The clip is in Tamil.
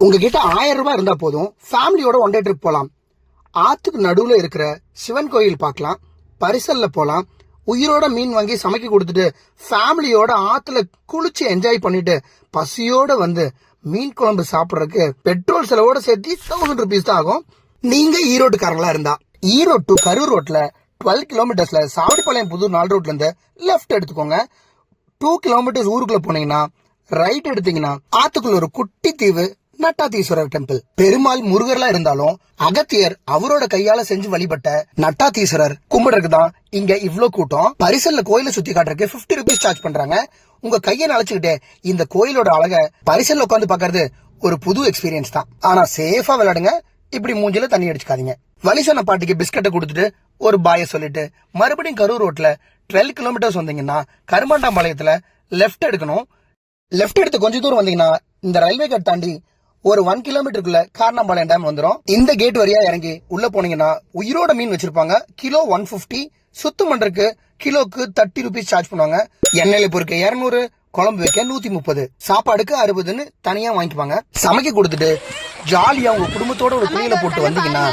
உங்ககிட்ட 1000 ரூபாய் இருந்தா போதும், ஃபேமிலியோட ஒன் டே ட்ரிப் போலாம். ஆத்துக்கு நடுவுல இருக்கிற சிவன் கோயில் பார்க்கலாம், பரிசல்ல போலாம், உயிரோட மீன் வாங்கி சமைக்க கொடுத்துட்டு ஃபேமிலியோட ஆத்துல குளிச்சு என்ஜாய் பண்ணிட்டு பசியோட வந்து மீன் குழம்பு சாப்பிடறதுக்கு பெட்ரோல் செலவோட சேர்த்து 1000 rupees தான் ஆகும். நீங்க ஈரோட்டுக்காரங்களா இருந்தா ஈரோடு டு கரூர் ரோட்ல 12 கிலோமீட்டர்ஸ்ல சாவடிப்பாளையம் புதூர் 4 ரோட்ல இருந்து லெஃப்ட் எடுத்துக்கோங்க. 2 கிலோமீட்டர்ஸ் ஊருக்குள்ள போனீங்கன்னா ரைட் எடுத்தீங்கன்னா ஆத்துக்குள்ள ஒரு குட்டி தீவு நட்டாத்தீஸ்வரர் டெம்பிள். பெருமாள் முருகர்லாம் இருந்தாலும் அகத்தியர் அவரோட கையால செஞ்சு வழிபட்ட நட்டாத்தீஸ்வரர் கும்பிடுறதுக்கு தான் இங்க இவ்ளோ கூட்டம். பரிசல்ல கோயில சுத்தி காட்டுறதுக்கு 50 rupees சார்ஜ் பண்றாங்க. உங்க கையை நினைச்சுக்கிட்டே இந்த கோயிலோட அழக பரிசல்ல உட்காந்து பாக்குறது ஒரு புது எக்ஸ்பீரியன்ஸ் தான். ஆனா சேஃபா விளையாடுங்க, இப்படி மூஞ்சில தண்ணி அடிச்சுக்காதீங்க. வழி சொன்ன பாட்டிக்கு பிஸ்கட்டை கொடுத்துட்டு ஒரு பாய சொல்லிட்டு மறுபடியும் கரூர் ரோட்ல 12 கிலோமீட்டர்ஸ் வந்தீங்கன்னா கருமாண்டாம்பாளையத்துல லெஃப்ட் எடுக்கணும். லெஃப்ட் எடுத்து கொஞ்சம் தூரம் வந்தீங்கன்னா இந்த ரயில்வே கேட் தாண்டி ஒரு 1 கிலோமீட்டருக்குள்ள காரணம்பாளையம் டேம் வந்துடும். இந்த கேட் வழியா இறங்கி உள்ள போனீங்கன்னா உயிரோட மீன் வச்சிருப்பாங்க. கிலோ 150, சுத்தம் பண்றதுக்கு கிலோக்கு 30 rupees சார்ஜ் பண்ணுவாங்க. எண்ணெயில பொறுக்க 200, குழம்பு வைக்க 130, சாப்பாடுக்கு 60ன்னு தனியா வாங்கிக்குவாங்க. சமைக்க கொடுத்துட்டு ஜாலியா உங்க குடும்பத்தோட ஒரு குளியல போட்டு வந்தீங்கன்னா